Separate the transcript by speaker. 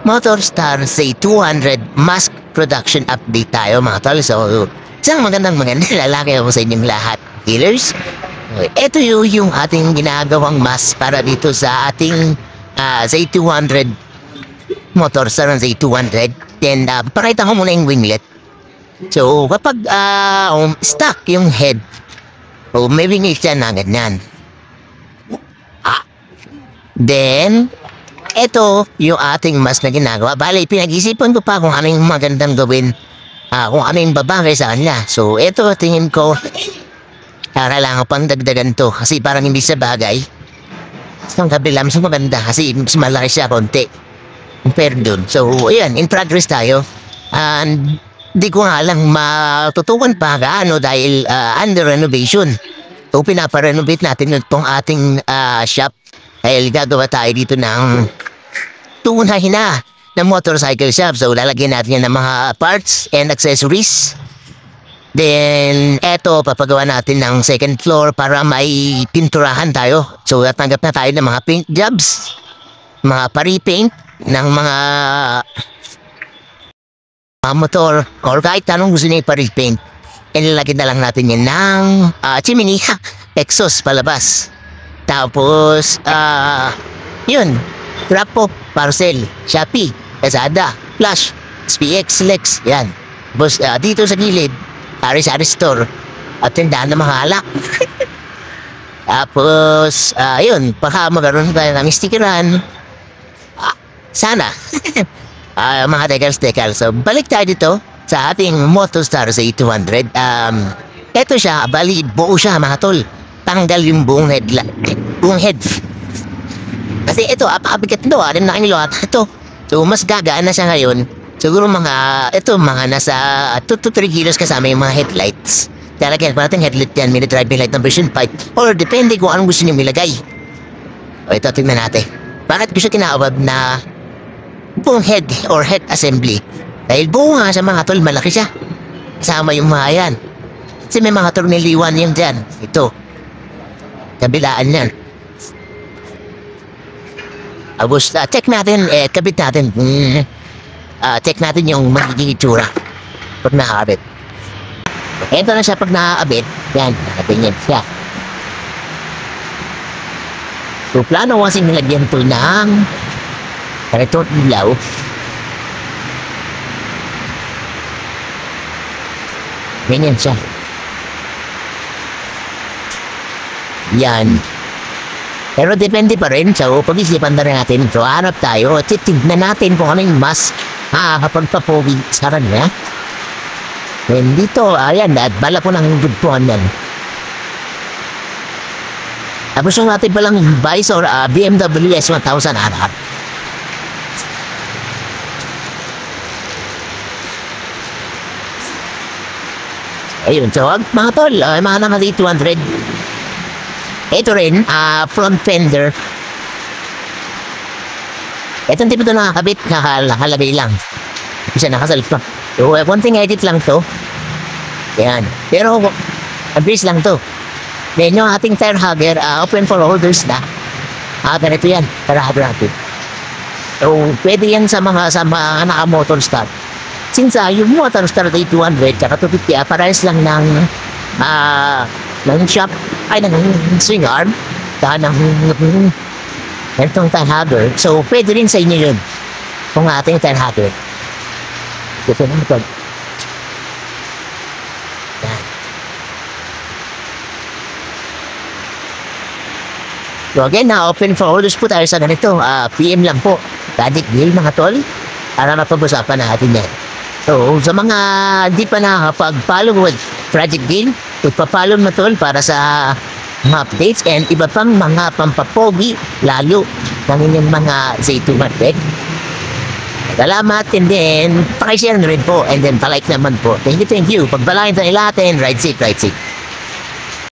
Speaker 1: Motorstar Z200 mass production update tayo mga tol. So, isang magandang lalaki ako sa inyong lahat, dealers. Ito yung ating ginagawang mask para dito sa ating Z200 Motorstar ng Z200. Then, pakita ko muna yung winglet. So, kapag stuck yung head, may winglet siya na ganyan. Then, ito yung ating mask na ginagawa. Bale, pinag-isipan ko pa kung ano yung magandang gawin, kung ano yung babagay sa kanila. So, ito tingin ko, kailangan pang dagdagan to kasi parang hindi sa bagay. Sa kabila, mas maganda kasi mas malaki siya konti compare dun. So, ayan, in progress tayo. And di ko nga lang matutukan pa gaano dahil under renovation. So, pinaparenovate natin itong ating shop. Dahil gagawa tayo dito ng tunay na motorcycle shop. So, lalagyan natin yan ng mga parts and accessories. Then, eto, papagawa natin ng second floor para may pinturahan tayo. So, natanggap na tayo ng mga paint jobs, mga pari-paint ng mga motor, or kahit anong gusto niya pari-paint. And lalagyan na lang natin yan ng chimney, exhaust palabas. Tapos, yun, Rapo, Parcel, Shopee, Lazada, Flash, SPX, Lex, yan. Tapos, dito sa gilid, Ari-Sari Store, at tindahan ng mga alak. Tapos, yun, baka magkaroon tayo ng stickeran. Sana. Mga decals. So, balik tayo dito sa ating Motorstar Z200. Ito siya, bali, buo siya, mga tol. Tanggal yung buong head. Kasi ito, apakabigat ito, rin na kanilo at ito. So, mas gagaan na siya ngayon. Siguro mga nasa 2 to 3 kilos kasama yung mga headlights. Talagyan pa natin headlight yan, mini driving light ng version 5. Or depende kung anong gusto niyo ilagay. O ito, tingnan natin. Bakit gusto kinaawag na buong head or head assembly? Dahil buo nga sa mga tol, malaki siya. Kasama yung mga yan. Kasi may mga torniliwan yan dyan. Ito. Kabilaan yan. Tapos, check natin, kabit natin. Check natin yung magiging itsura pag nakakabit. Ito na siya pag nakakabit. Yan, nakatingin siya. So, plano kasi nilagyan ito ng ganito ilaw. Ganyan siya. Yan. Pero depende pa rin. So, pag-isipan na rin natin. So, hanap tayo. Titignan natin kung ano yung mas kapagpapogi sa kanya. Then dito, ayan. At bala po ng gudpuan yan. Tapos yung natin palang visor, BMW S1000 RR. Ayun. So, mga tol, mga naman 200. Ito rin, front fender. Itong tipo ito nakakabit, nakalagay lang. Isa nakasalip pa. So, konting edit lang to. Yan. Pero, abis lang to. Then, yung ating tire hugger, open for orders na. Ganito yan, tire hugger natin. So, pwede yan sa mga naka-motorstar. Since yung Motorstar Z200, tsaka 250, parehas lang ng shop, ay ng swing arm, ng itong tire hugger. So, pwede rin sa inyo yun kung ating tire hugger. Ito naman ito. Yan. So, again, open for orders po tayo sa ganito. PM lang po. Project deal, mga tol. Para mapag-usapan natin yan. So, sa mga di pa nakakapag-follow with Project Deal, ipapollow na tol para sa mga updates and iba pang mga pampapogi, lalo ng inyong mga Z200. Salamat, and then pakishare na rin po, and then palike naman po. Thank you. Pagbalangin tayo natin, ride safe.